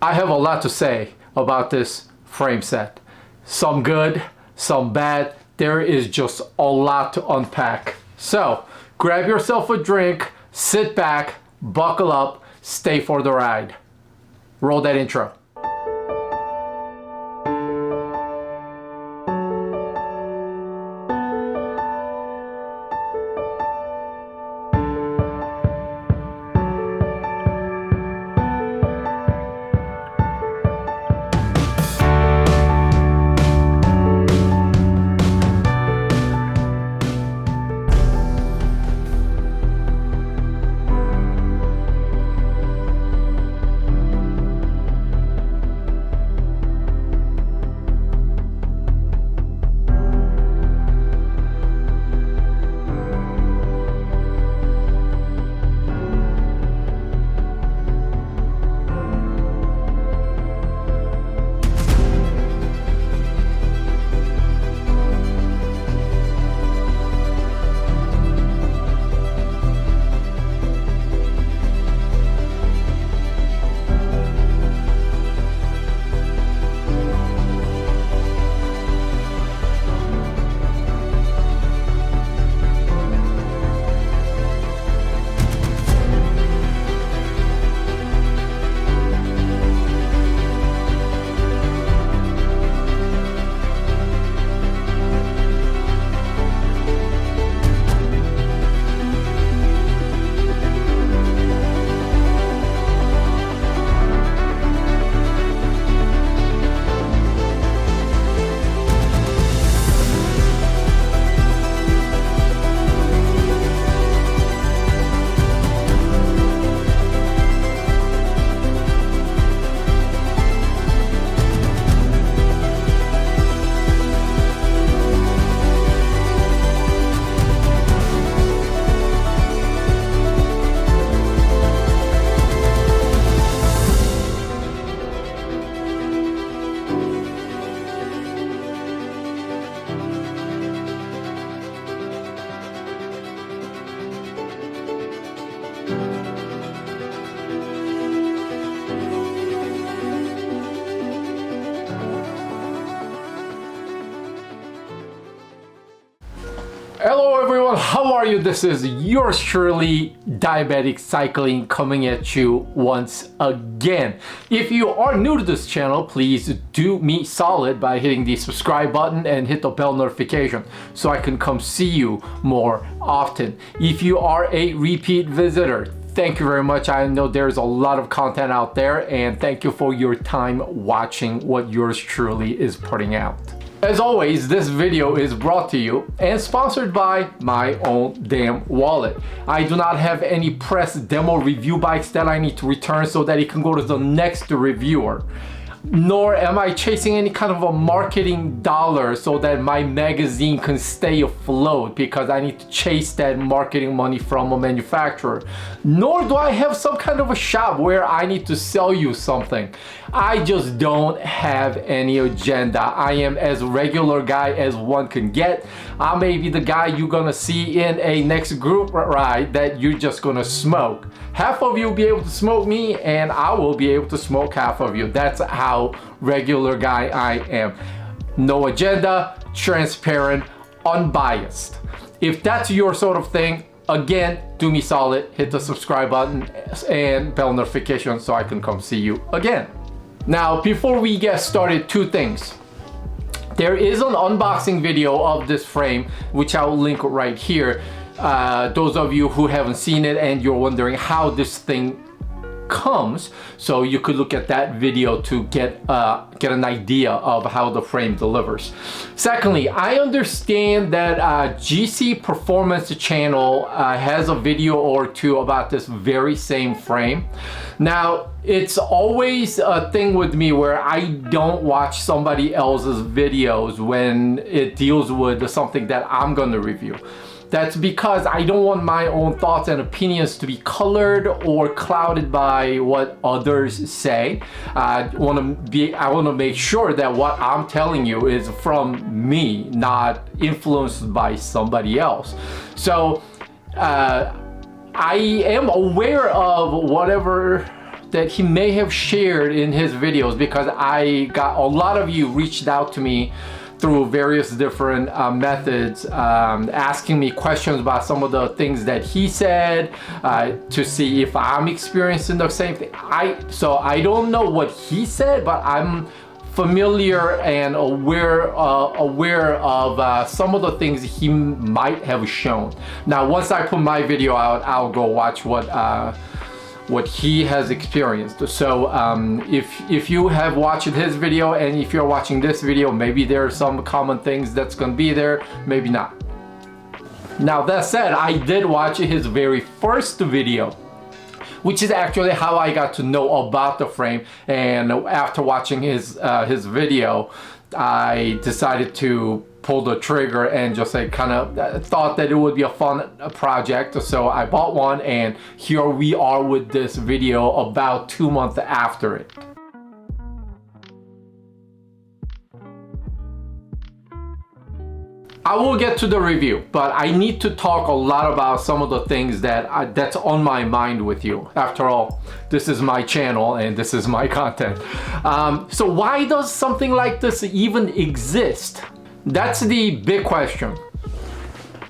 I have a lot to say about this frame set. Some good, some bad. There is just a lot to unpack. So grab yourself a drink, sit back, buckle up, stay for the ride. Roll that intro. Hello everyone, how are you? This is yours truly, Diabetic Cycling, coming at you once again. If you are new to this channel, please do me solid by hitting the subscribe button and hit the bell notification so I can come see you more often. If you are a repeat visitor, thank you very much. I know there's a lot of content out there, and thank you for your time watching what yours truly is putting out. As always, this video is brought to you and sponsored by my own damn wallet. I do not have any press demo review bikes that I need to return so that it can go to the next reviewer. Nor am I chasing any kind of a marketing dollar so that my magazine can stay afloat, because I need to chase that marketing money from a manufacturer. Nor do I have some kind of a shop where I need to sell you something. I just don't have any agenda. I am as regular guy as one can get. I may be the guy you're gonna see in a next group ride that you're just gonna smoke. Half of you will be able to smoke me, and I will be able to smoke half of you. That's how regular guy I am. No agenda, transparent, unbiased. If that's your sort of thing, again, do me solid, hit the subscribe button and bell notification so I can come see you again. Now, before we get started, two things. There is an unboxing video of this frame, which I will link right here. Those of you who haven't seen it and you're wondering how this thing comes, so you could look at that video to get an idea of how the frame delivers. Secondly, I understand that GC Performance channel has a video or two about this very same frame. Now, it's always a thing with me where I don't watch somebody else's videos when it deals with something that I'm gonna review. That's because I don't want my own thoughts and opinions to be colored or clouded by what others say. I want to make sure that what I'm telling you is from me, not influenced by somebody else. So I am aware of whatever that he may have shared in his videos, because I got a lot of you reached out to me through various different methods, asking me questions about some of the things that he said, to see if I'm experiencing the same thing. So I don't know what he said, but I'm familiar and aware of some of the things he might have shown. Now, once I put my video out, I'll go watch what he has experienced. So if you have watched his video, and if you're watching this video, maybe there are some common things that's gonna be there, maybe not. Now, that said, I did watch his very first video, which is actually how I got to know about the frame. And after watching his video, I decided to pull the trigger and just like kind of thought that it would be a fun project. So I bought one, and here we are with this video about 2 months after it. I will get to the review, but I need to talk a lot about some of the things that's on my mind with you. After all, this is my channel and this is my content. So why does something like this even exist? That's the big question.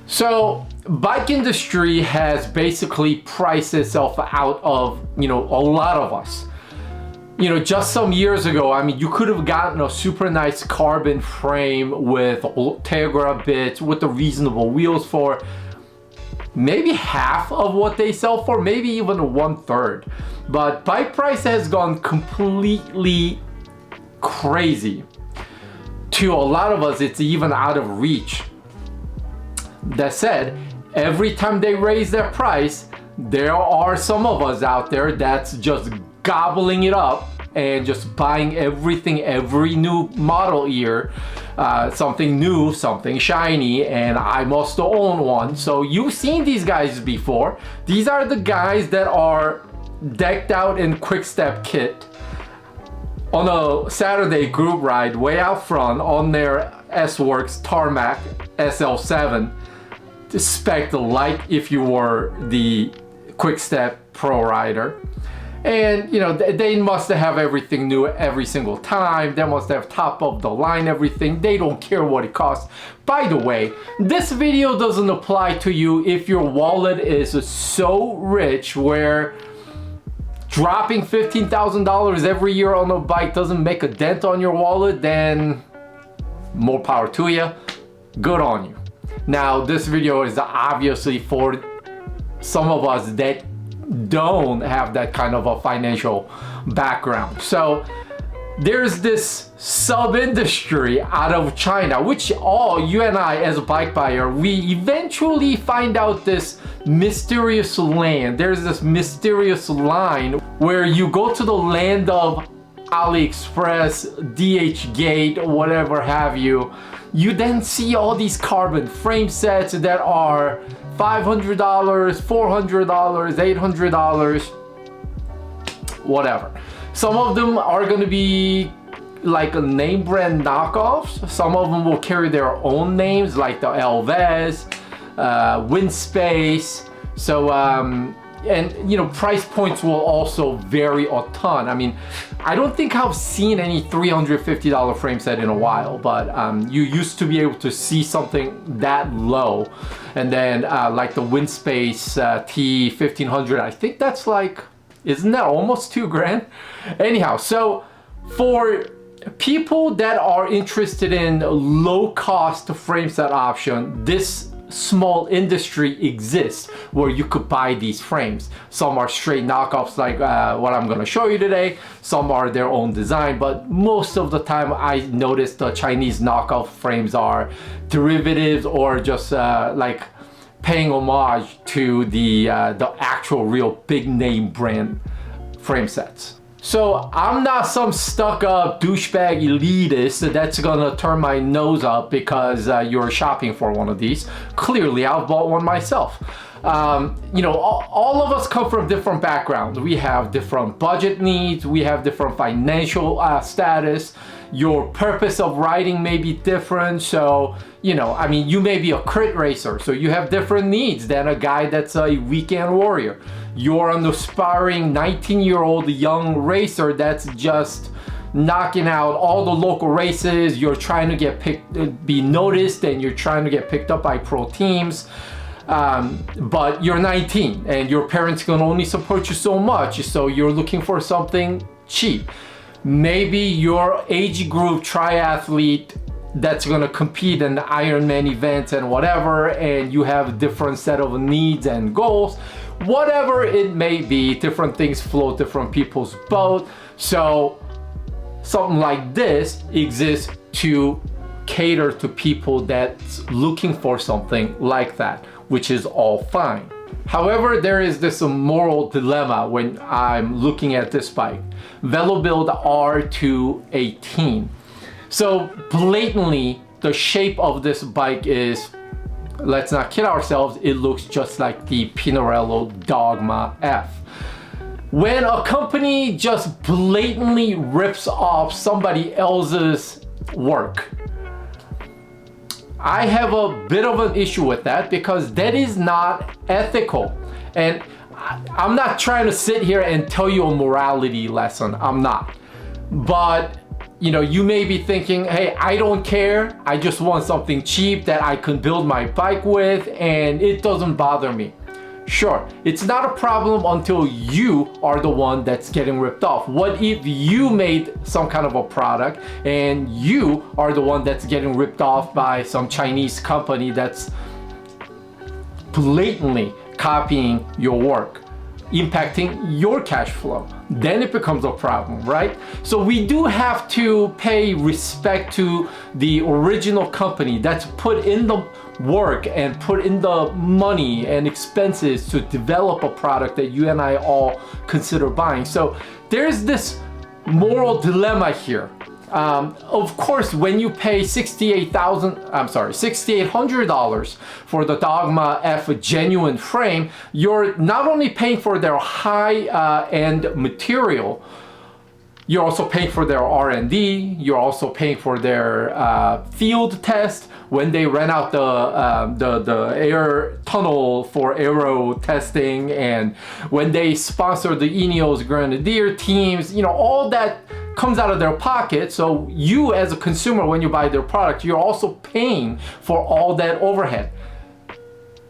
So bike industry has basically priced itself out of, a lot of us. Just some years ago, I mean, you could have gotten a super nice carbon frame with Tegra bits with the reasonable wheels for maybe half of what they sell for, maybe even 1/3. But bike price has gone completely crazy. To a lot of us, it's even out of reach. That said, every time they raise their price, there are some of us out there that's just gobbling it up and just buying everything, every new model year, something new, something shiny, and I must own one. So you've seen these guys before. These are the guys that are decked out in quick step kit on a Saturday group ride way out front on their S-Works Tarmac SL7, spec'd like if you were the quick step pro rider. And they must have everything new every single time. They must have top of the line everything. They don't care what it costs. By the way, this video doesn't apply to you if your wallet is so rich where dropping $15,000 every year on a bike doesn't make a dent on your wallet. Then more power to you. Good on you. Now, this video is obviously for some of us that don't have that kind of a financial background. So there's this sub-industry out of China, which you and I as a bike buyer, we eventually find out this mysterious land. There's this mysterious line where you go to the land of AliExpress, DHgate, whatever have you. You then see all these carbon frame sets that are $500, $400, $800, whatever. Some of them are going to be like a name brand knockoffs. Some of them will carry their own names, like the Elvez, Windspace. So and price points will also vary a ton. I mean, I don't think I've seen any $350 frame set in a while, but you used to be able to see something that low. And then like the Windspace T1500, I think that's like, isn't that almost $2,000? Anyhow, so for people that are interested in low cost frame set option, this small industry exists where you could buy these frames. Some are straight knockoffs like what I'm going to show you today. Some are their own design, but most of the time I noticed the Chinese knockoff frames are derivatives or just like paying homage to the actual real big name brand frame sets. So I'm not some stuck-up douchebag elitist that's gonna turn my nose up because you're shopping for one of these. Clearly, I've bought one myself. You know, all of us come from different backgrounds. We have different budget needs, we have different financial status. Your purpose of riding may be different. So, you know, I mean, you may be a crit racer, so you have different needs than a guy that's a weekend warrior. You're an aspiring 19-year-old young racer that's just knocking out all the local races. You're trying to get be noticed, and you're trying to get picked up by pro teams. But you're 19 and your parents can only support you so much, so you're looking for something cheap. Maybe your age group triathlete that's going to compete in the Ironman events and whatever, and you have a different set of needs and goals. Whatever it may be, different things float different people's boat. So something like this exists to cater to people that's looking for something like that, which is all fine. However, there is this moral dilemma when I'm looking at this bike, VeloBuild R-218. So blatantly, the shape of this bike is, let's not kid ourselves, it looks just like the Pinarello Dogma F. When a company just blatantly rips off somebody else's work, I have a bit of an issue with that, because that is not ethical. And I'm not trying to sit here and tell you a morality lesson, I'm not. But you know, you may be thinking, hey, I don't care, I just want something cheap that I can build my bike with and it doesn't bother me. Sure, it's not a problem until you are the one that's getting ripped off. What if you made some kind of a product and you are the one that's getting ripped off by some Chinese company that's blatantly copying your work, impacting your cash flow? Then it becomes a problem, right? So we do have to pay respect to the original company that's put in the work and put in the money and expenses to develop a product that you and I all consider buying. So there's this moral dilemma here. Of course, when you pay $6,800 for the Dogma F genuine frame, you're not only paying for their high-end material, you're also paying for their R&D, you're also paying for their field test when they rent out the air tunnel for aero testing, and when they sponsor the Ineos Grenadier teams, you know, all that comes out of their pocket. So you as a consumer, when you buy their product, you're also paying for all that overhead.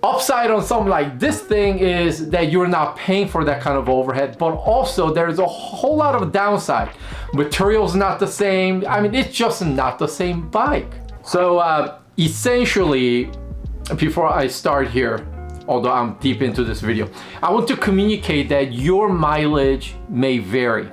Upside on something like this thing is that you're not paying for that kind of overhead, but also there's a whole lot of downside. Material's not the same. I mean, it's just not the same bike. So essentially, before I start here, although I'm deep into this video, I want to communicate that your mileage may vary.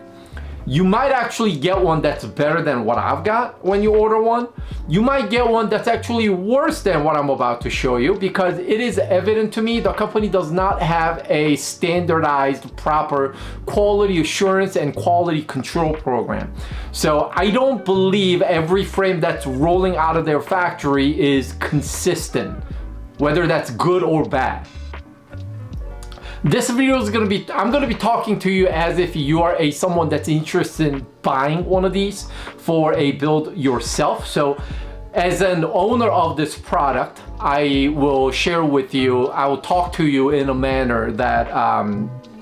You might actually get one that's better than what I've got when you order one. You might get one that's actually worse than what I'm about to show you, because it is evident to me the company does not have a standardized, proper quality assurance and quality control program. So I don't believe every frame that's rolling out of their factory is consistent, whether that's good or bad. This video is I'm gonna be talking to you as if you are someone that's interested in buying one of these for a build yourself. So as an owner of this product, I will share with you, I will talk to you in a manner that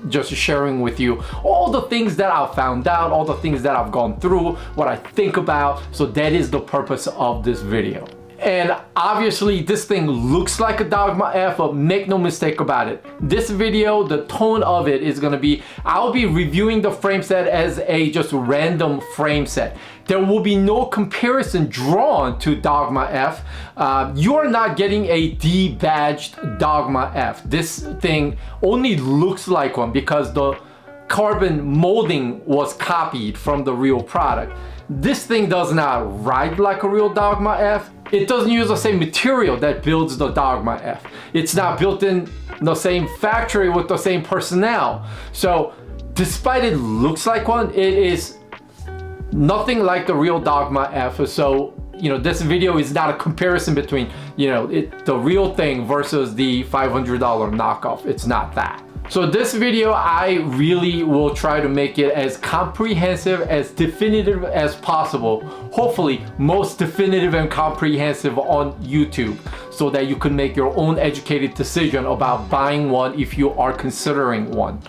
just sharing with you all the things that I've found out, all the things that I've gone through, what I think about. So that is the purpose of this video. And obviously this thing looks like a Dogma F, but make no mistake about it. This video, the tone of it is gonna be, I'll be reviewing the frame set as a just random frame set. There will be no comparison drawn to Dogma F. You're not getting a debadged Dogma F. This thing only looks like one because the carbon molding was copied from the real product. This thing does not ride like a real Dogma F. It doesn't use the same material that builds the Dogma F. It's not built in the same factory with the same personnel. So despite it looks like one, it is nothing like the real Dogma F. So you know, this video is not a comparison between, you know, the real thing versus the $500 knockoff. It's not that. So this video, I really will try to make it as comprehensive, as definitive as possible. Hopefully, most definitive and comprehensive on YouTube, so that you can make your own educated decision about buying one if you are considering one.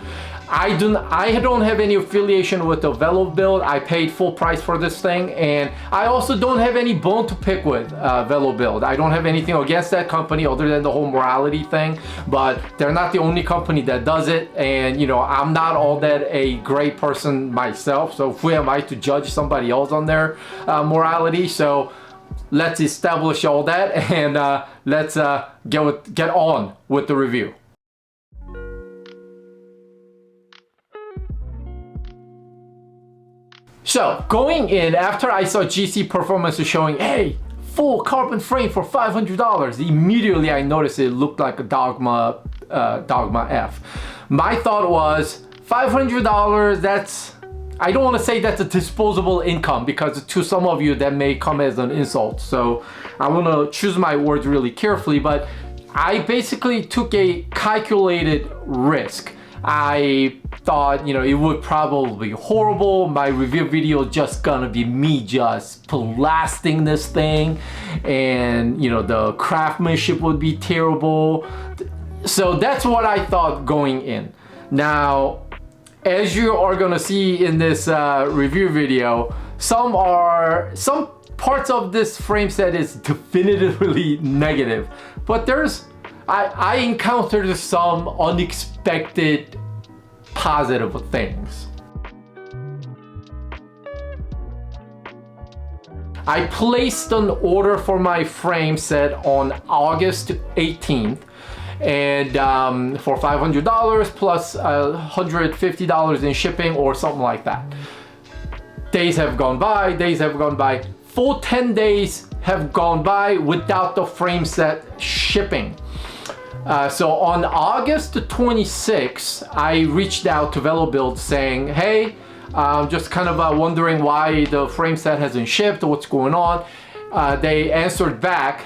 I don't have any affiliation with the VeloBuild. I paid full price for this thing, and I also don't have any bone to pick with VeloBuild. I don't have anything against that company other than the whole morality thing, but they're not the only company that does it, and you know, I'm not all that a great person myself, so who am I to judge somebody else on their morality? So let's establish all that, and let's get on with the review. So going in, after I saw GC Performance showing, hey, full carbon frame for $500, immediately I noticed it looked like a Dogma F. My thought was $500, that's, I don't want to say that's a disposable income, because to some of you that may come as an insult. So I want to choose my words really carefully, but I basically took a calculated risk. I thought, you know, it would probably be horrible. My review video just gonna be me just blasting this thing, and you know, the craftsmanship would be terrible. So that's what I thought going in. Now, as you are gonna see in this review video, some parts of this frame set is definitively negative, but I encountered some unexpected positive things. I placed an order for my frame set on August 18th, and for $500 plus $150 in shipping or something like that. Days have gone by, full 10 days have gone by without the frame set shipping. So on August 26th, I reached out to VeloBuild saying, hey, just kind of wondering why the frame set hasn't shipped, what's going on. They answered back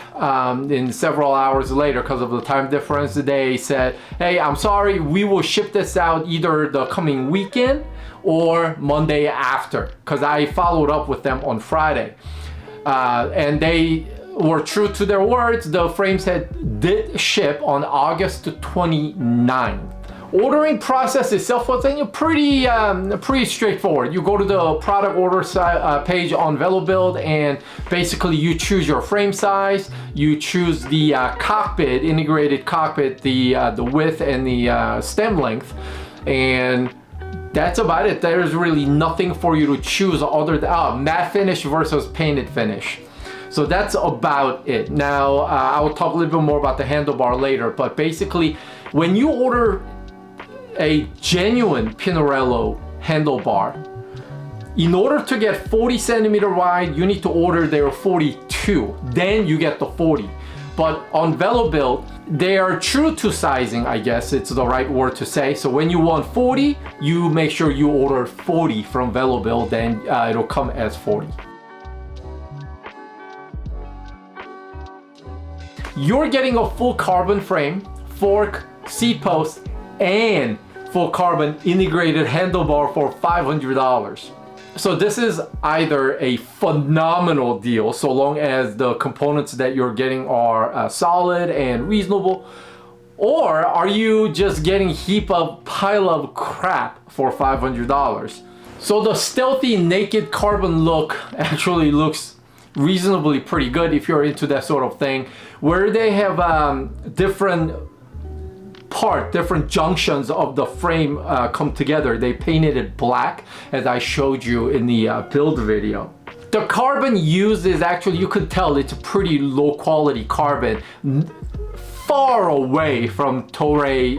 in several hours later because of the time difference. They said, hey, I'm sorry, we will ship this out either the coming weekend or Monday after, because I followed up with them on Friday. And they were true to their words. The frame set did ship on August 29th. Ordering process itself was pretty straightforward. You go to the product order page on VeloBuild, and basically you choose your frame size, you choose the cockpit, integrated cockpit, the width and the stem length, and that's about it. There's really nothing for you to choose other than matte finish versus painted finish. So that's about it. Now, I will talk a little bit more about the handlebar later, but basically, when you order a genuine Pinarello handlebar, in order to get 40 centimeter wide, you need to order their 42. Then you get the 40. But on VeloBuild, they are true to sizing, I guess it's the right word to say. So when you want 40, you make sure you order 40 from VeloBuild, then it'll come as 40. You're getting a full carbon frame, fork, seat post, and full carbon integrated handlebar for $500. So this is either a phenomenal deal, so long as the components that you're getting are solid and reasonable, or are you just getting pile of crap for $500? So the stealthy naked carbon look actually looks reasonably pretty good if you're into that sort of thing, where they have different junctions of the frame come together. They painted it black, as I showed you in the build video. The carbon used is actually, you could tell it's a pretty low quality carbon, far away from Toray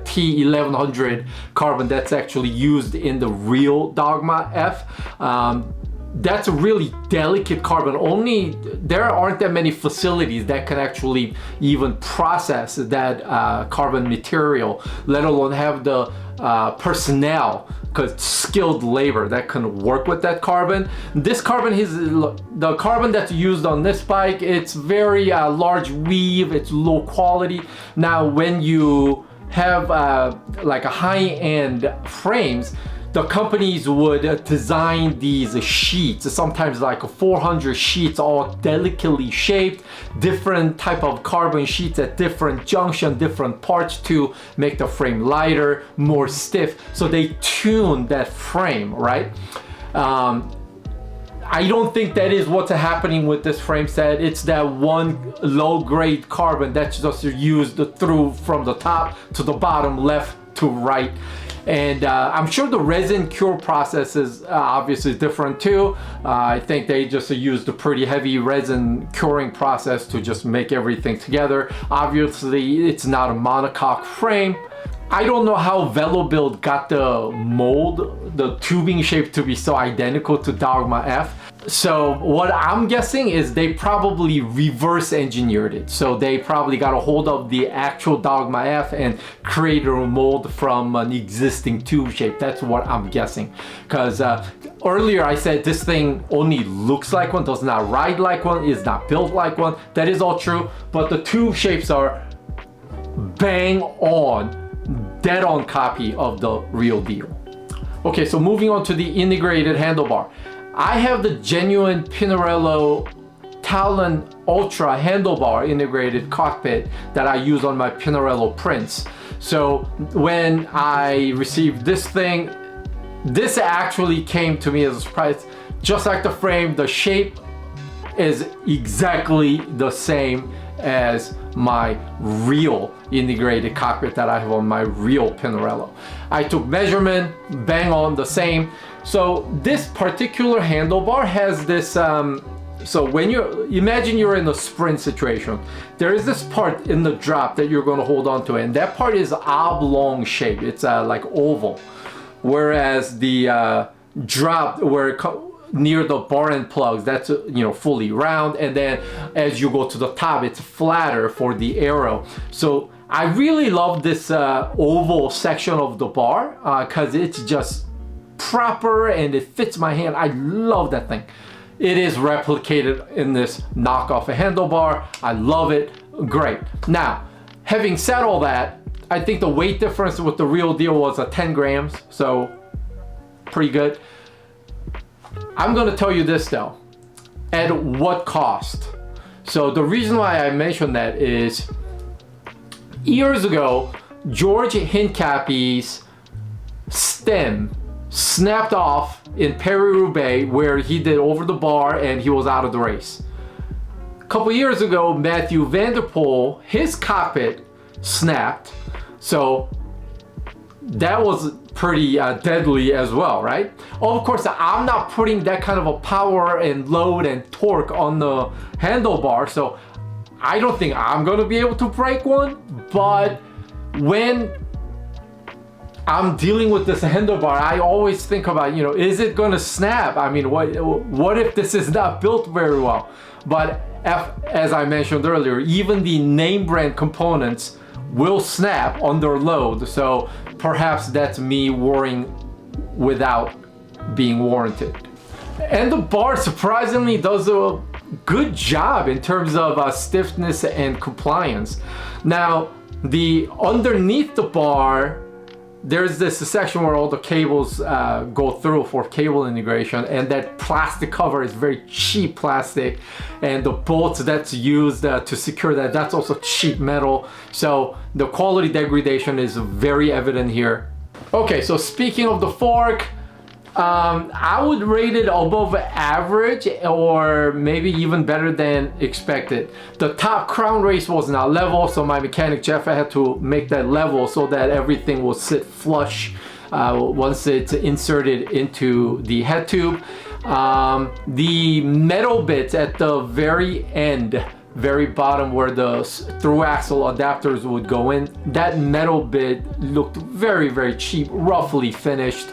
T1100 carbon that's actually used in the real Dogma F. that's a really delicate carbon. There aren't that many facilities that can actually even process that carbon material, let alone have the personnel, because skilled labor that can work with that carbon. This carbon is the carbon that's used on this bike. It's very large weave, it's low quality. Now when you have like a high-end frames, the companies would design these sheets, sometimes like 400 sheets, all delicately shaped, different type of carbon sheets at different junction, different parts to make the frame lighter, more stiff. So they tune that frame, right? I don't think that is what's happening with this frame set. It's that one low-grade carbon that's just used through from the top to the bottom, left to right. And I'm sure the resin cure process is obviously different too. I think they just used a pretty heavy resin curing process to just make everything together. Obviously, it's not a monocoque frame. I don't know how VeloBuild got the mold, the tubing shape to be so identical to Dogma F. So what I'm guessing is they probably reverse engineered it. So they probably got a hold of the actual Dogma F and created a mold from an existing tube shape. That's what I'm guessing. Because earlier I said this thing only looks like one, does not ride like one, is not built like one. That is all true, but the tube shapes are bang on, dead on copy of the real deal. Okay, so moving on to the integrated handlebar. I have the genuine Pinarello Talon Ultra handlebar integrated cockpit that I use on my Pinarello prints. So when I received this thing, this actually came to me as a surprise. Just like the frame, the shape is exactly the same as my real integrated cockpit that I have on my real Pinarello. I took measurement, bang on the same. So this particular handlebar has this, so when imagine you're in a sprint situation, there is this part in the drop that you're going to hold on to, and that part is oblong shape. It's like oval, whereas the drop where near the bar end plugs, that's fully round, and then as you go to the top, it's flatter for the arrow. So I really love this oval section of the bar because it's just proper and it fits my hand. I love that thing. It is replicated in this knockoff handlebar. I love it. Great. Now, having said all that, I think the weight difference with the real deal was 10 grams, so pretty good. I'm going to tell you this though, at what cost? So the reason why I mentioned that is years ago, George Hincapie's stem snapped off in Paris-Roubaix where he did over the bar and he was out of the race. A couple years ago, Mathieu van der Poel, his cockpit snapped. So that was pretty deadly as well, right? Of course, I'm not putting that kind of a power and load and torque on the handlebar, so I don't think I'm gonna be able to break one. But when I'm dealing with this handlebar, I always think about, is it gonna snap? I mean, what if this is not built very well? But as I mentioned earlier, even the name brand components will snap under load, so perhaps that's me worrying without being warranted. And the bar surprisingly does a good job in terms of stiffness and compliance. Now, underneath the bar, there's this section where all the cables go through for cable integration, and that plastic cover is very cheap plastic, and the bolts that's used to secure that's also cheap metal. So the quality degradation is very evident here. Okay, so speaking of the fork, I would rate it above average or maybe even better than expected. The top crown race was not level, so my mechanic Jeff had to make that level so that everything will sit flush once it's inserted into the head tube. The metal bits at the very end, very bottom where the through axle adapters would go in, that metal bit looked very, very cheap, roughly finished.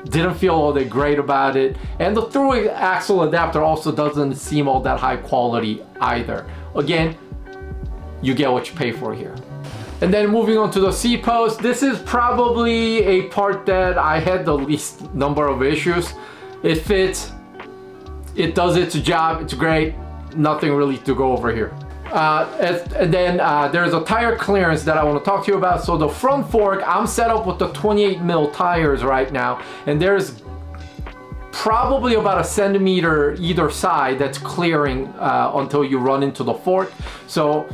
Didn't feel all that great about it. And the through axle adapter also doesn't seem all that high quality either. Again, you get what you pay for here. And then moving on to the C-post, this is probably a part that I had the least number of issues. It fits, it does its job, it's great, nothing really to go over here. And then there's a tire clearance that I want to talk to you about. So the front fork, I'm set up with the 28 mil tires right now, and there's probably about a centimeter either side that's clearing until you run into the fork. So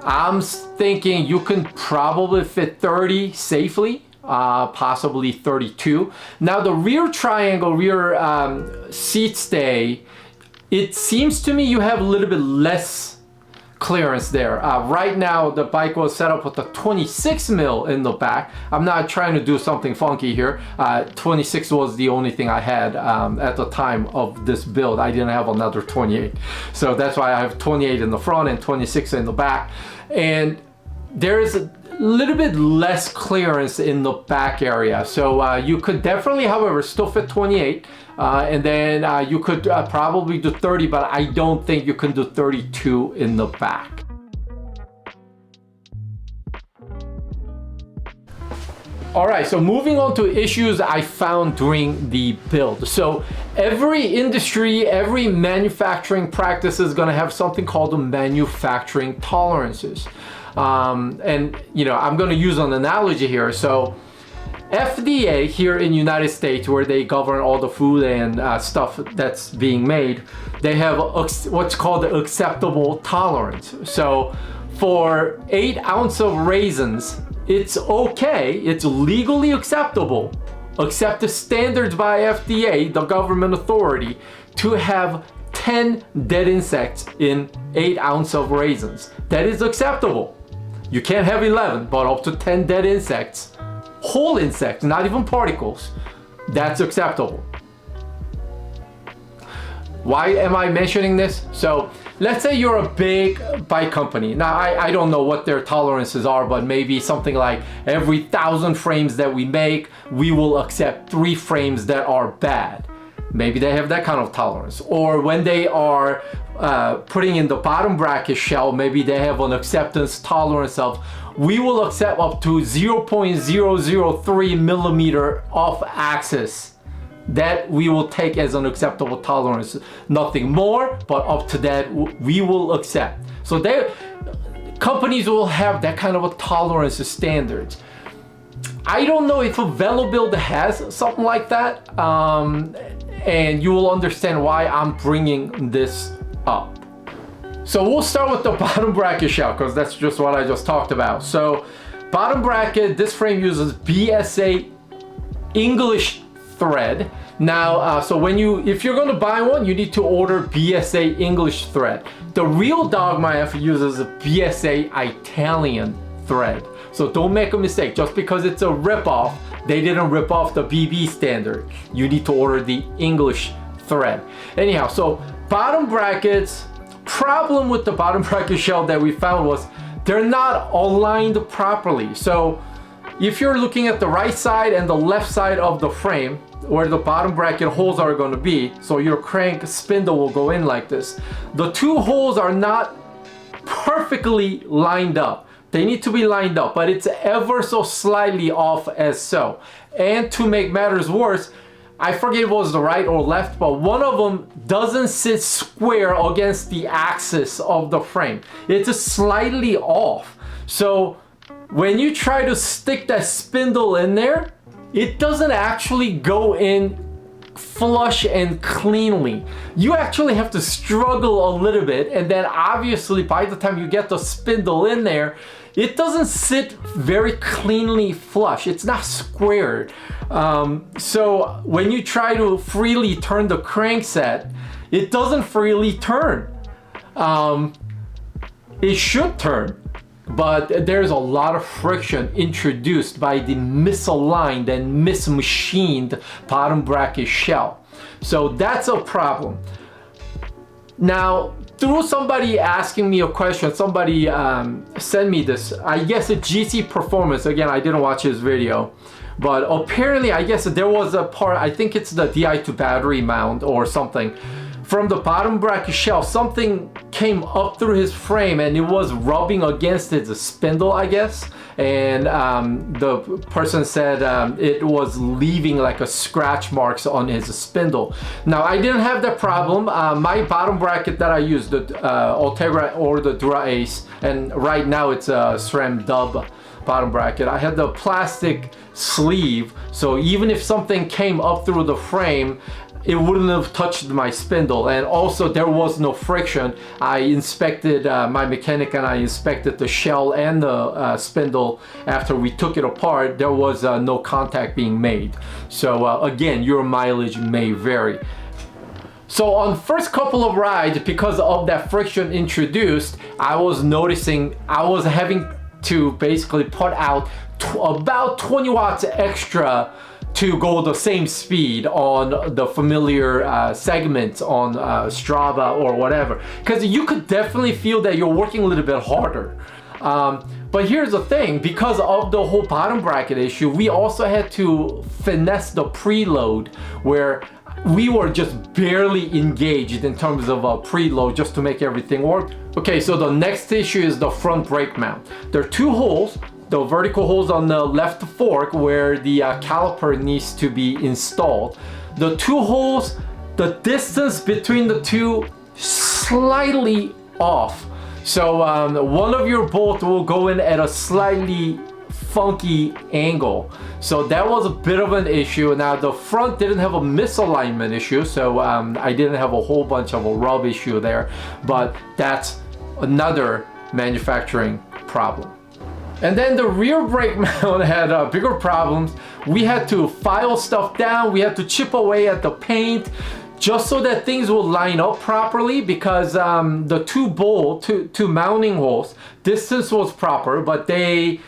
I'm thinking you can probably fit 30 safely, possibly 32. Now the rear triangle, rear seat stay, it seems to me you have a little bit less clearance there. Right now the bike was set up with a 26 mil in the back. I'm not trying to do something funky here. 26 was the only thing I had at the time of this build. I didn't have another 28. So that's why I have 28 in the front and 26 in the back. And there's a little bit less clearance in the back area. So you could definitely, however, still fit 28. And then you could probably do 30, but I don't think you can do 32 in the back. All right, so moving on to issues I found during the build. So every industry, every manufacturing practice is gonna have something called the manufacturing tolerances. And you know, I'm gonna use an analogy here. So FDA here in United States, where they govern all the food and stuff that's being made, they have what's called the acceptable tolerance. So for 8 ounces of raisins, it's okay, it's legally acceptable, accepted standards by FDA, the government authority, to have 10 dead insects in 8 ounces of raisins. That is acceptable. You can't have 11, but up to 10 dead insects, whole insects, not even particles, that's acceptable. Why am I mentioning this? So let's say you're a big bike company. Now I don't know what their tolerances are, but maybe something like every 1,000 frames that we make, we will accept 3 frames that are bad. Maybe they have that kind of tolerance. Or when they are putting in the bottom bracket shell, maybe they have an acceptance tolerance of, we will accept up to 0.003 millimeter off axis. That we will take as an acceptable tolerance. Nothing more, but up to that we will accept. So companies will have that kind of a tolerance standards. I don't know if a VeloBuild has something like that, and you will understand why I'm bringing this up. So we'll start with the bottom bracket shell, because that's just what I just talked about. So bottom bracket, this frame uses BSA English thread. Now, so if you're going to buy one, you need to order BSA English thread. The real Dogma F uses a BSA Italian thread. So don't make a mistake. Just because it's a ripoff, they didn't rip off the BB standard. You need to order the English thread. Anyhow, so bottom brackets, problem with the bottom bracket shell that we found was they're not aligned properly. So if you're looking at the right side and the left side of the frame, where the bottom bracket holes are going to be, so your crank spindle will go in like this. The 2 holes are not perfectly lined up. They need to be lined up, but it's ever so slightly off as so. And to make matters worse, I forget if it was the right or left, but one of them doesn't sit square against the axis of the frame. It's slightly off. So when you try to stick that spindle in there, it doesn't actually go in flush and cleanly. You actually have to struggle a little bit, and then obviously by the time you get the spindle in there, it doesn't sit very cleanly flush. It's not squared. So when you try to freely turn the crankset, it doesn't freely turn. It should turn, but there's a lot of friction introduced by the misaligned and mismachined bottom bracket shell. So that's a problem. Now, through somebody asking me a question, somebody sent me this, I guess it's GC Performance, again, I didn't watch his video, but apparently I guess there was a part, I think it's the Di2 battery mount or something, from the bottom bracket shelf, something came up through his frame and it was rubbing against his spindle, I guess. And the person said it was leaving like a scratch marks on his spindle. Now I didn't have that problem. My bottom bracket that I used, the Ultegra or the Dura Ace, and right now it's a SRAM Dub bottom bracket. I had the plastic sleeve, so even if something came up through the frame, it wouldn't have touched my spindle. And also there was no friction. I inspected, my mechanic and I inspected the shell and the spindle after we took it apart. There was no contact being made. So again, your mileage may vary. So on first couple of rides, because of that friction introduced, I was noticing I was having to basically put out about 20 watts extra to go the same speed on the familiar segments on Strava or whatever, because you could definitely feel that you're working a little bit harder. But here's the thing, because of the whole bottom bracket issue, we also had to finesse the preload, where we were just barely engaged in terms of a preload just to make everything work. Okay, so the next issue is the front brake mount. There are two holes, the vertical holes on the left fork where the caliper needs to be installed. The two holes, the distance between the two slightly off. So one of your bolts will go in at a slightly funky angle. So that was a bit of an issue. Now the front didn't have a misalignment issue, so I didn't have a whole bunch of a rub issue there, but that's another manufacturing problem. And then the rear brake mount had bigger problems. We had to file stuff down, we had to chip away at the paint just so that things will line up properly, because the two mounting holes, distance was proper, but they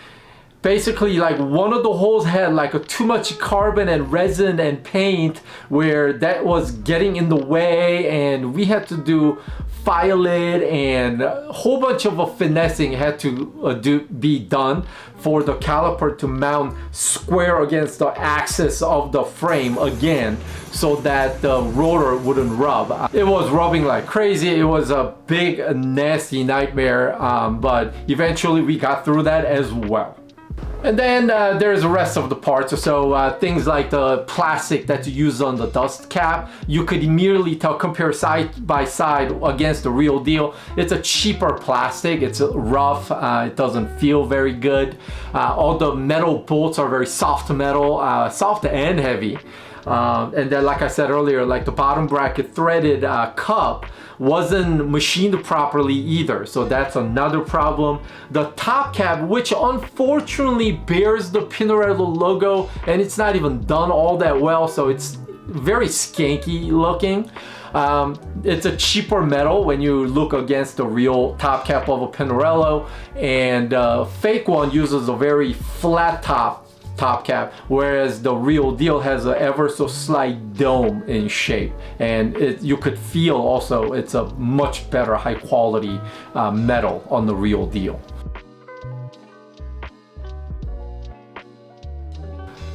basically, like, one of the holes had like too much carbon and resin and paint where that was getting in the way, and we had to file it, and a whole bunch of finessing had to be done for the caliper to mount square against the axis of the frame again, so that the rotor wouldn't rub. It was rubbing like crazy. It was a big nasty nightmare, but eventually we got through that as well. And then there's the rest of the parts. So things like the plastic that's used on the dust cap, you could immediately tell, compare side by side against the real deal. It's a cheaper plastic, it's rough, it doesn't feel very good. All the metal bolts are very soft metal, soft and heavy. And then, like I said earlier, like the bottom bracket threaded cup wasn't machined properly either, so that's another problem. The top cap, which unfortunately bears the Pinarello logo, and it's not even done all that well, so it's very skanky looking. It's a cheaper metal when you look against the real top cap of a Pinarello, and fake one uses a very flat top cap, whereas the real deal has an ever so slight dome in shape, and you could feel also it's a much better high quality metal on the real deal.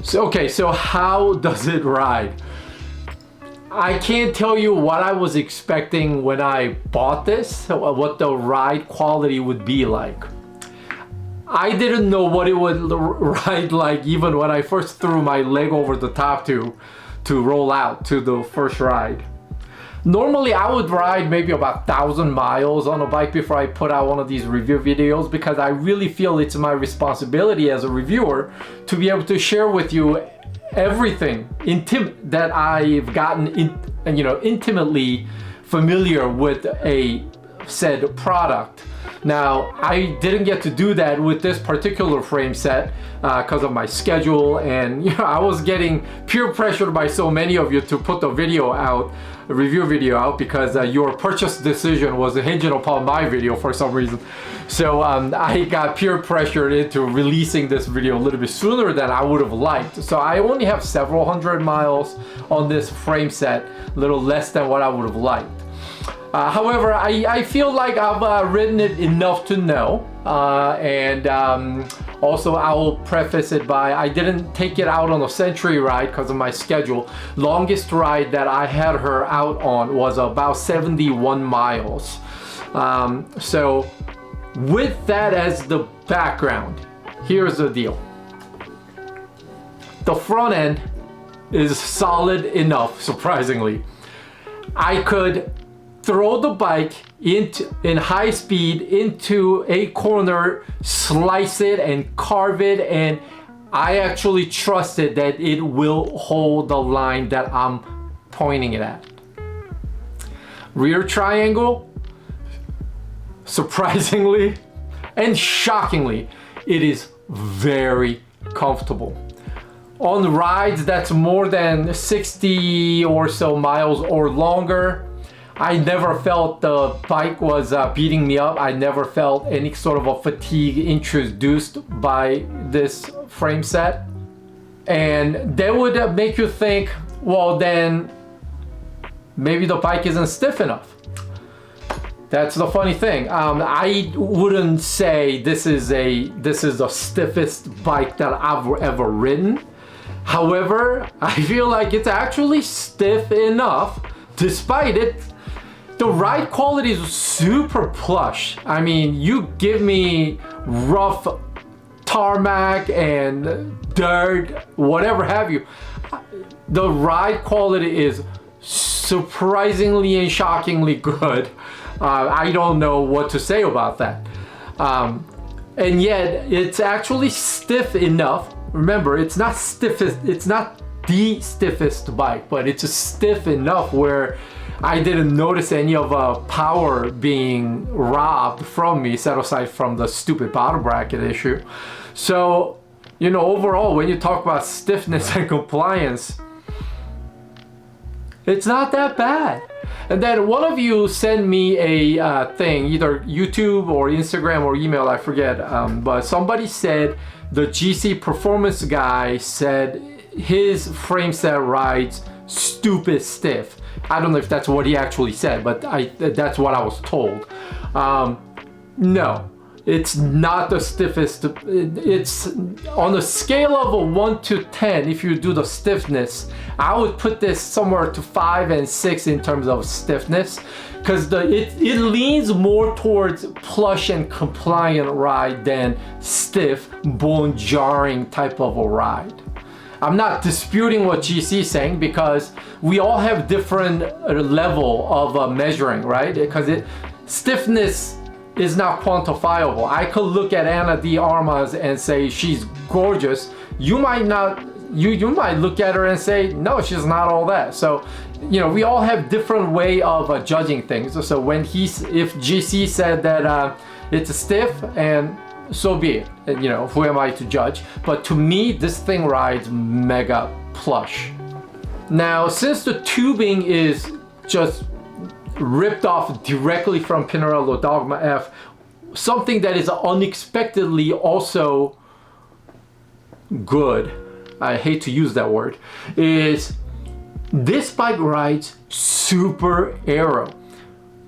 So okay, so how does it ride? I can't tell you what I was expecting when I bought this, what the ride quality would be like. I didn't know what it would ride like even when I first threw my leg over the top to roll out to the first ride. Normally I would ride maybe about 1,000 miles on a bike before I put out one of these review videos, because I really feel it's my responsibility as a reviewer to be able to share with you everything that I've gotten intimately familiar with a said product. Now, I didn't get to do that with this particular frame set because of my schedule, and I was getting peer pressured by so many of you to put the video out, a review video out, because your purchase decision was hinging upon my video for some reason. So I got peer pressured into releasing this video a little bit sooner than I would have liked. So I only have several hundred miles on this frame set, a little less than what I would have liked. However, I feel like I've ridden it enough to know. Also, I will preface it by I didn't take it out on a century ride because of my schedule. Longest ride that I had her out on was about 71 miles. So with that as the background, here's the deal. The front end is solid enough, surprisingly. I could throw the bike in high speed into a corner, slice it and carve it, and I actually trusted that it will hold the line that I'm pointing it at. Rear triangle, surprisingly and shockingly, it is very comfortable. On rides that's more than 60 or so miles or longer, I never felt the bike was beating me up. I never felt any sort of a fatigue introduced by this frame set. And that would make you think, well then, maybe the bike isn't stiff enough. That's the funny thing. I wouldn't say this is the stiffest bike that I've ever ridden. However, I feel like it's actually stiff enough despite it. The ride quality is super plush. I mean, you give me rough tarmac and dirt, whatever have you. The ride quality is surprisingly and shockingly good. I don't know what to say about that. And yet, it's actually stiff enough. Remember, it's not the stiffest bike, but it's stiff enough where I didn't notice any of power being robbed from me, set aside from the stupid bottom bracket issue. So, you know, overall, when you talk about stiffness and compliance, it's not that bad. And then one of you sent me a thing, either YouTube or Instagram or email, I forget, but somebody said the GC performance guy said his frame set rides stupid stiff. I don't know if that's what he actually said, but that's what I was told. No, it's not the stiffest. It's on a scale of a 1 to 10. If you do the stiffness, I would put this somewhere to 5 and 6 in terms of stiffness, because it leans more towards plush and compliant ride than stiff, bone jarring type of a ride. I'm not disputing what GC is saying because we all have different level of measuring, right? Because stiffness is not quantifiable. I could look at Ana de Armas and say she's gorgeous. You might not. You might look at her and say no, she's not all that. So, you know, we all have different way of judging things. So if GC said that it's stiff, and so be it. You know, who am I to judge? But to me, this thing rides mega plush. Now, since the tubing is just ripped off directly from Pinarello Dogma F, something that is unexpectedly also good, I hate to use that word, is this bike rides super aero.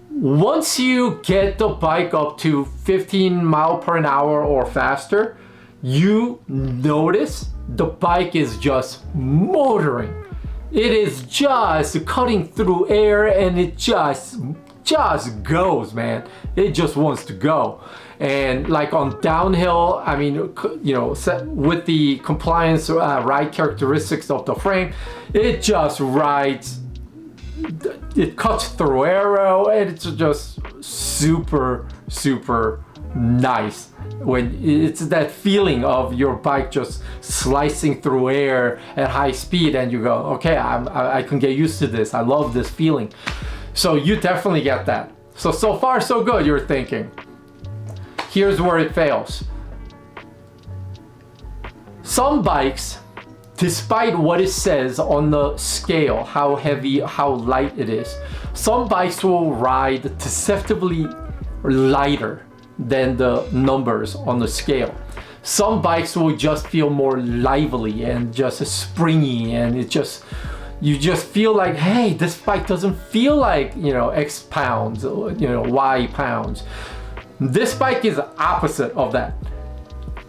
Once you get the bike up to 15 miles per hour or faster, you notice the bike is just motoring. It is just cutting through air, and it just goes, man. It just wants to go. And like on downhill, I mean, you know, with the compliance ride characteristics of the frame, it just rides. It cuts through aero, and it's just super nice. When it's that feeling of your bike just slicing through air at high speed, and you go, okay, I can get used to this. I love this feeling. So you definitely get that. So far so good, you're thinking. Here's where it fails. Some bikes, despite what it says on the scale, how heavy, how light it is, some bikes will ride deceptively lighter than the numbers on the scale. Some bikes will just feel more lively and just springy, and it just, You just feel like, hey, this bike doesn't feel like, you know, X pounds, you know, Y pounds. This bike is the opposite of that.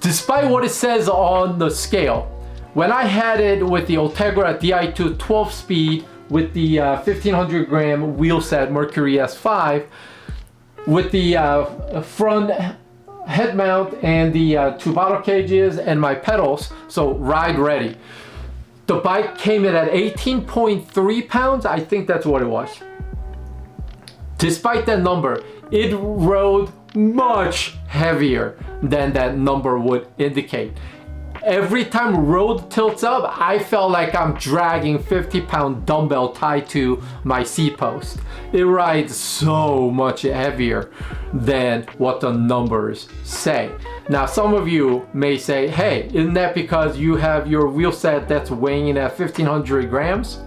Despite what it says on the scale, when I had it with the Ultegra Di2 12 speed with the 1500 gram wheel set Mercury S5, with the front head mount and the 2 bottle cages and my pedals, so ride ready. The bike came in at 18.3 pounds, I think that's what it was. Despite that number, it rode much heavier than that number would indicate. Every time road tilts up, I felt like I'm dragging 50-pound dumbbell tied to my seat post. It rides so much heavier than what the numbers say. Now, some of you may say, hey, isn't that because you have your wheel set that's weighing in at 1,500 grams?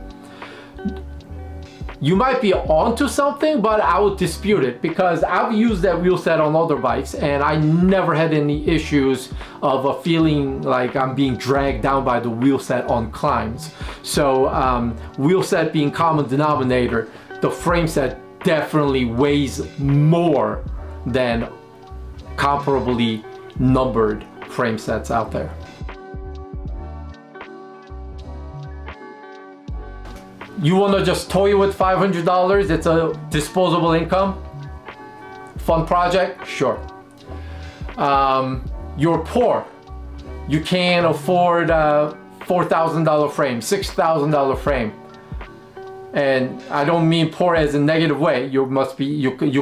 You might be onto something, but I would dispute it because I've used that wheel set on other bikes and I never had any issues of a feeling like I'm being dragged down by the wheel set on climbs. So wheel set being common denominator, the frame set definitely weighs more than comparably numbered frame sets out there. You want to just toy with $500? It's a disposable income. Fun project? Sure. You're poor. You can't afford a $4,000 frame, $6,000 frame. And I don't mean poor as a negative way. You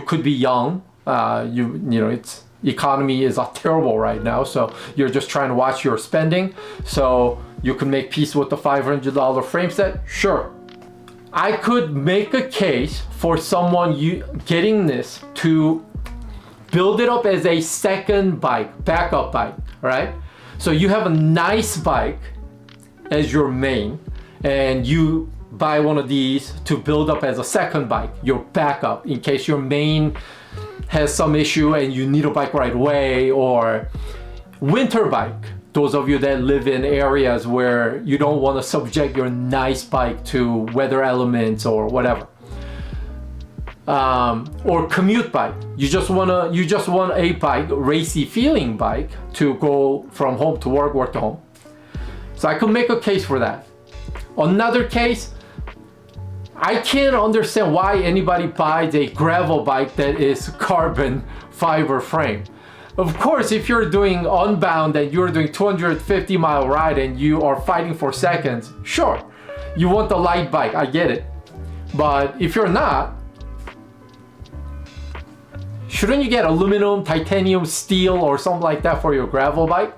could be young. You know, it's economy is terrible right now, so you're just trying to watch your spending. So you can make peace with the $500 frame set. Sure. I could make a case for someone getting this to build it up as a second bike, backup bike, right? So you have a nice bike as your main, and you buy one of these to build up as a second bike, your backup, in case your main has some issue and you need a bike right away, or winter bike. Those of you that live in areas where you don't want to subject your nice bike to weather elements or whatever, or commute bike. You just want a bike, racy feeling bike to go from home to work, work to home. So I could make a case for that. Another case, I can't understand why anybody buys a gravel bike that is carbon fiber frame. Of course, if you're doing Unbound and you're doing 250-mile ride and you are fighting for seconds, sure, you want the light bike, I get it. But if you're not, shouldn't you get aluminum, titanium, steel, or something like that for your gravel bike?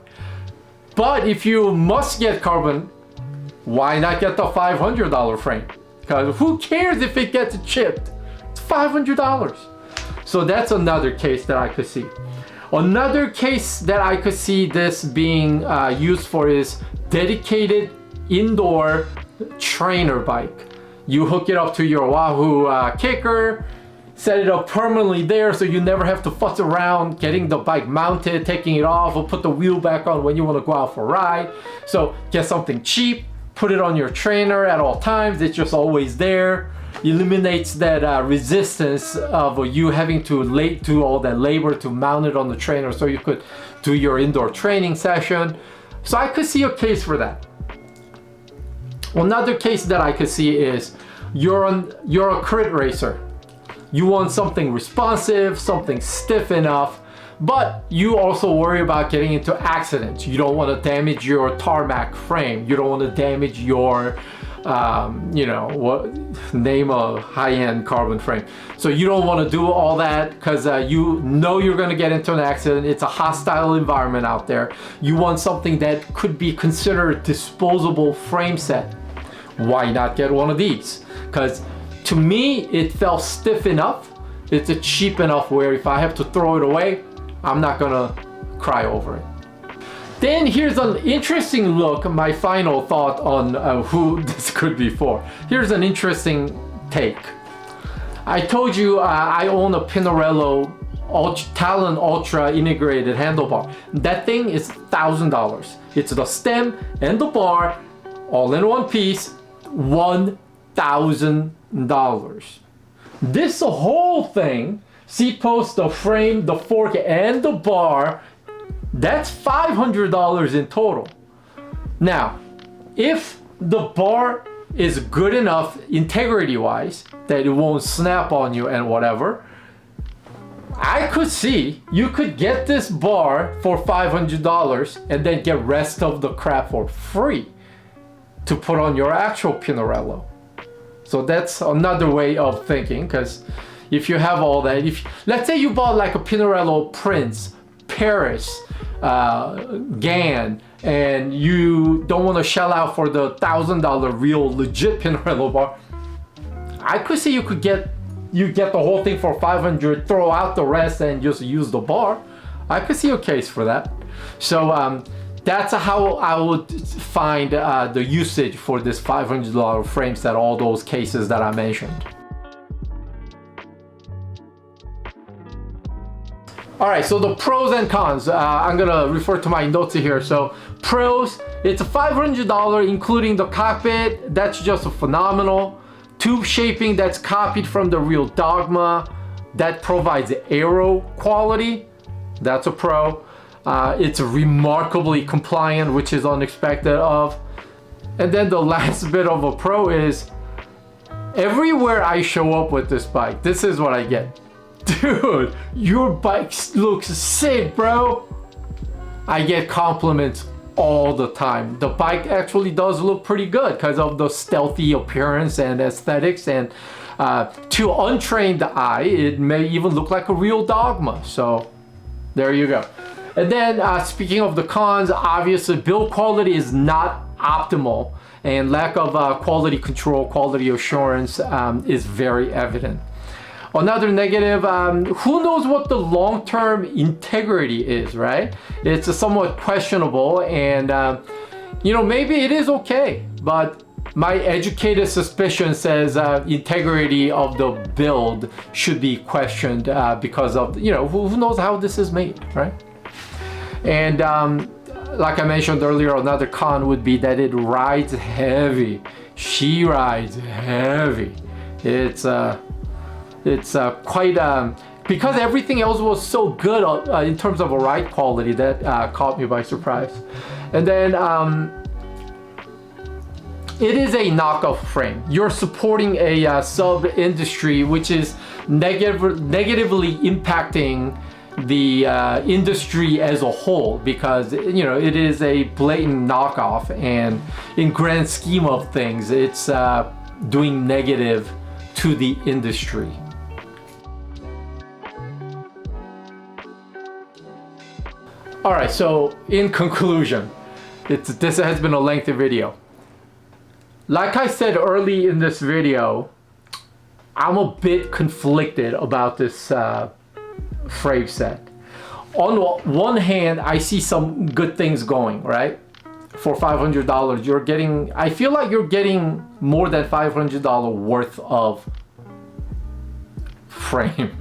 But if you must get carbon, why not get the $500 frame? Because who cares if it gets chipped? It's $500. So that's another case that I could see. Another case that I could see this being used for is dedicated indoor trainer bike. You hook it up to your Wahoo kicker, set it up permanently there so you never have to fuss around getting the bike mounted, taking it off, or put the wheel back on when you want to go out for a ride. So get something cheap, put it on your trainer at all times, it's just always there. Eliminates that resistance of you having to do all that labor to mount it on the trainer so you could do your indoor training session. So I could see a case for that. Another case that I could see is you're a crit racer. You want something responsive, something stiff enough, but you also worry about getting into accidents. You don't want to damage your tarmac frame. You don't want to damage your you know, name a high-end carbon frame. So you don't want to do all that because you know you're going to get into an accident. It's a hostile environment out there. You want something that could be considered disposable frame set. Why not get one of these? Because to me, it felt stiff enough. It's a cheap enough where if I have to throw it away, I'm not going to cry over it. Then here's an interesting look, my final thought on who this could be for. Here's an interesting take. I told you I own a Pinarello Talon Ultra integrated handlebar. That thing is $1,000. It's the stem and the bar all in one piece, $1,000. This whole thing, seat post, the frame, the fork, and the bar, that's $500 in total. Now, if the bar is good enough integrity-wise that it won't snap on you and whatever, I could see you could get this bar for $500 and then get rest of the crap for free to put on your actual Pinarello. So that's another way of thinking, because if you have all that, if let's say you bought like a Pinarello Prince, Paris, GAN, and you don't want to shell out for the $1,000 real legit Pinarello bar, I could see you get the whole thing for $500, throw out the rest and just use the bar. I could see a case for that. So that's how I would find the usage for this $500 frame set, all those cases that I mentioned. All right, so the pros and cons. I'm gonna refer to my notes here. So pros, it's $500 including the cockpit. That's just phenomenal. Tube shaping that's copied from the real Dogma. That provides aero quality. That's a pro. It's remarkably compliant, which is unexpected of. And then the last bit of a pro is everywhere I show up with this bike, this is what I get. Dude, your bike looks sick, bro. I get compliments all the time. The bike actually does look pretty good because of the stealthy appearance and aesthetics, and to untrained eye, it may even look like a real Dogma. So there you go. And then speaking of the cons, obviously build quality is not optimal, and lack of quality control, quality assurance is very evident. Another negative, who knows what the long-term integrity is, right? It's somewhat questionable, and you know, maybe it is okay, but my educated suspicion says integrity of the build should be questioned because of, you know, who knows how this is made, right? And like I mentioned earlier, another con would be that it rides heavy. She rides heavy. It's quite because everything else was so good in terms of a ride quality, that caught me by surprise. And then it is a knockoff frame. You're supporting a sub industry which is negatively impacting the industry as a whole, because, you know, it is a blatant knockoff, and in grand scheme of things, it's doing negative to the industry. All right, so in conclusion, this has been a lengthy video. Like I said early in this video, I'm a bit conflicted about this frame set. On one hand, I see some good things going, right? For $500, you're getting, I feel like you're getting more than $500 worth of frame.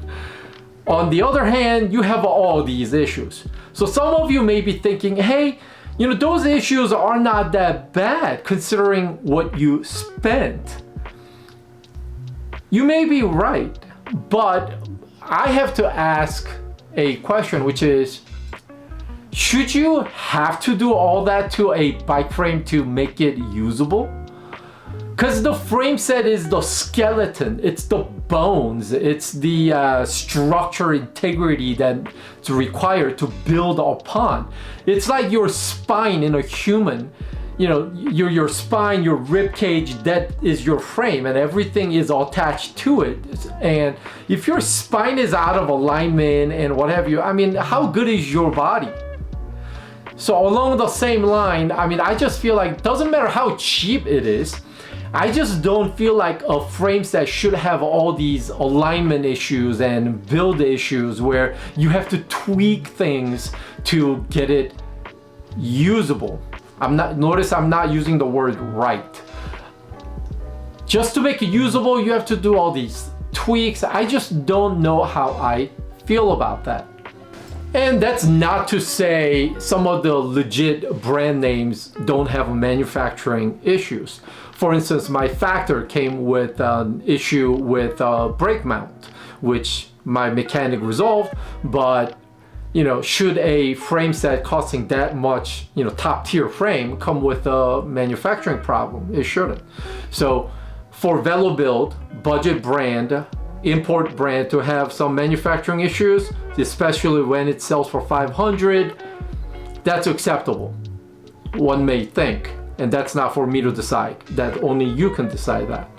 On the other hand, you have all these issues. So some of you may be thinking, hey, you know, those issues are not that bad considering what you spent. You may be right, but I have to ask a question, which is, should you have to do all that to a bike frame to make it usable? Because the frame set is the skeleton, it's the bones, it's the structure integrity that's required to build upon. It's like your spine in a human. You know, your spine, your rib cage, that is your frame, and everything is attached to it. And if your spine is out of alignment and what have you, I mean, how good is your body? So along the same line, I mean, I just feel like, doesn't matter how cheap it is, I just don't feel like a frame set should have all these alignment issues and build issues where you have to tweak things to get it usable. Notice I'm not using the word right. Just to make it usable, you have to do all these tweaks. I just don't know how I feel about that. And that's not to say some of the legit brand names don't have manufacturing issues. For instance, my Factor came with an issue with a brake mount, which my mechanic resolved, but you know, should a frame set costing that much, you know, top tier frame come with a manufacturing problem? It shouldn't. So for VeloBuild, budget brand, import brand, to have some manufacturing issues, especially when it sells for 500, that's acceptable, one may think. And that's not for me to decide. That only you can decide that.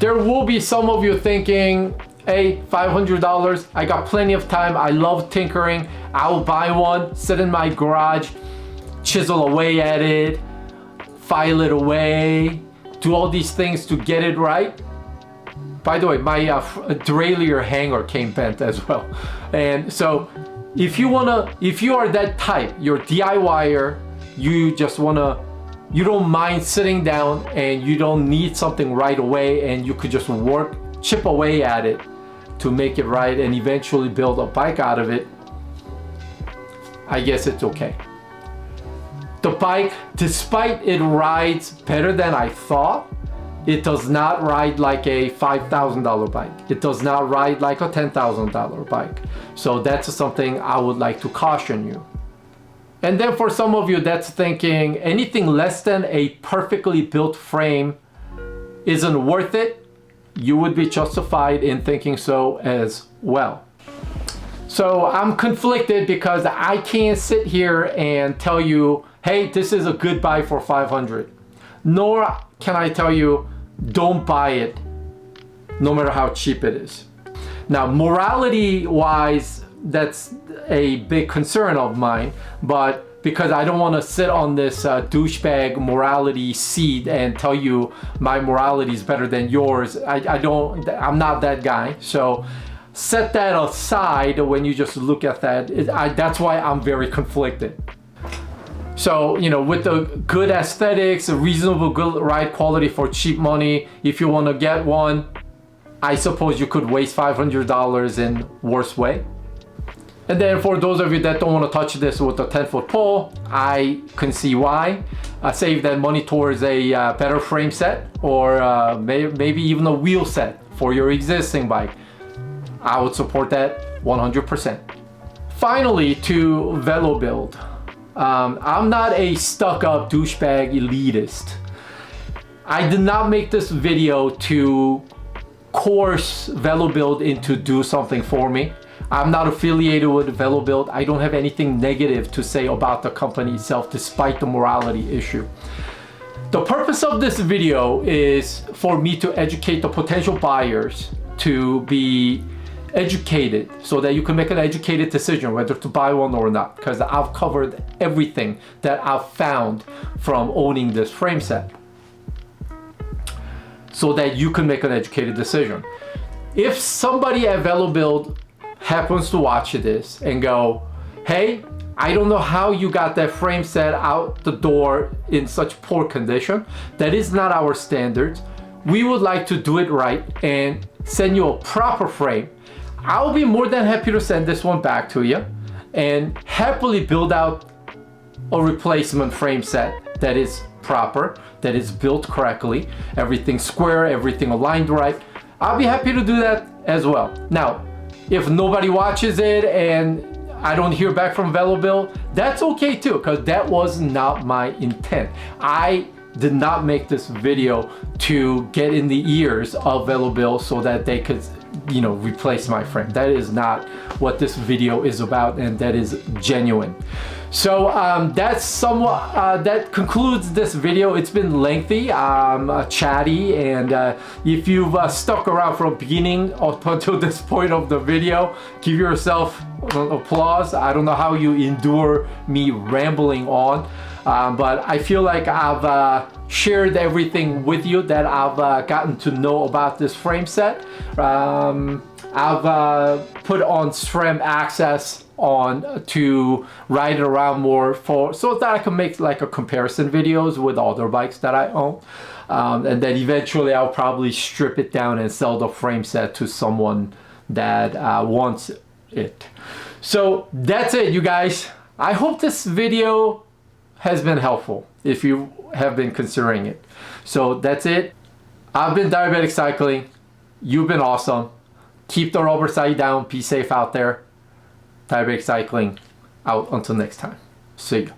There will be some of you thinking, hey, $500, I got plenty of time, I love tinkering, I'll buy one, sit in my garage, chisel away at it, file it away, do all these things to get it right. By the way, my derailleur hanger came bent as well. And so if you are that type, you're a DIYer, you just wanna, you don't mind sitting down and you don't need something right away, and you could just work, chip away at it to make it right and eventually build a bike out of it, I guess it's okay. The bike, despite it rides better than I thought, it does not ride like a $5,000 bike. It does not ride like a $10,000 bike. So that's something I would like to caution you. And then for some of you that's thinking anything less than a perfectly built frame isn't worth it, you would be justified in thinking so as well. So I'm conflicted because I can't sit here and tell you, hey, this is a good buy for 500. Nor can I tell you, don't buy it, no matter how cheap it is. Now, morality wise, that's a big concern of mine, but because I don't want to sit on this douchebag morality seat and tell you my morality is better than yours, I'm not that guy. So set that aside when you just look at that. That's why I'm very conflicted. So, you know, with the good aesthetics, a reasonable good ride quality for cheap money, if you want to get one, I suppose you could waste $500 in worse way. And then for those of you that don't want to touch this with a 10-foot pole, I can see why. Save that money towards a better frame set, or maybe even a wheel set for your existing bike. I would support that 100%. Finally, to VeloBuild. I'm not a stuck-up douchebag elitist. I did not make this video to coerce VeloBuild into do something for me. I'm not affiliated with VeloBuild. I don't have anything negative to say about the company itself, despite the morality issue. The purpose of this video is for me to educate the potential buyers to be educated so that you can make an educated decision whether to buy one or not, because I've covered everything that I've found from owning this frame set so that you can make an educated decision. If somebody at VeloBuild happens to watch this and go, hey, I don't know how you got that frame set out the door in such poor condition. That is not our standards. We would like to do it right and send you a proper frame. I'll be more than happy to send this one back to you and happily build out a replacement frame set that is proper, that is built correctly, everything square, everything aligned right. I'll be happy to do that as well. Now, if nobody watches it and I don't hear back from VeloBuild, that's okay too, because that was not my intent. I did not make this video to get in the ears of VeloBuild so that they could, you know, replace my frame. That is not what this video is about, and that is genuine. So that's somewhat, that concludes this video. It's been lengthy, chatty, and if you've stuck around from the beginning up until this point of the video, give yourself an applause. I don't know how you endure me rambling on, but I feel like I've shared everything with you that I've gotten to know about this frame set. I've put on SRAM access on to ride around more so that I can make like a comparison videos with other bikes that I own, and then eventually I'll probably strip it down and sell the frame set to someone that wants it. So that's it, you guys. I hope this video has been helpful if you have been considering it. So that's it. I've been Diabetic Cycling. You've been awesome. Keep the rubber side down. Be safe out there. Diabetic Cycling out until next time. See you.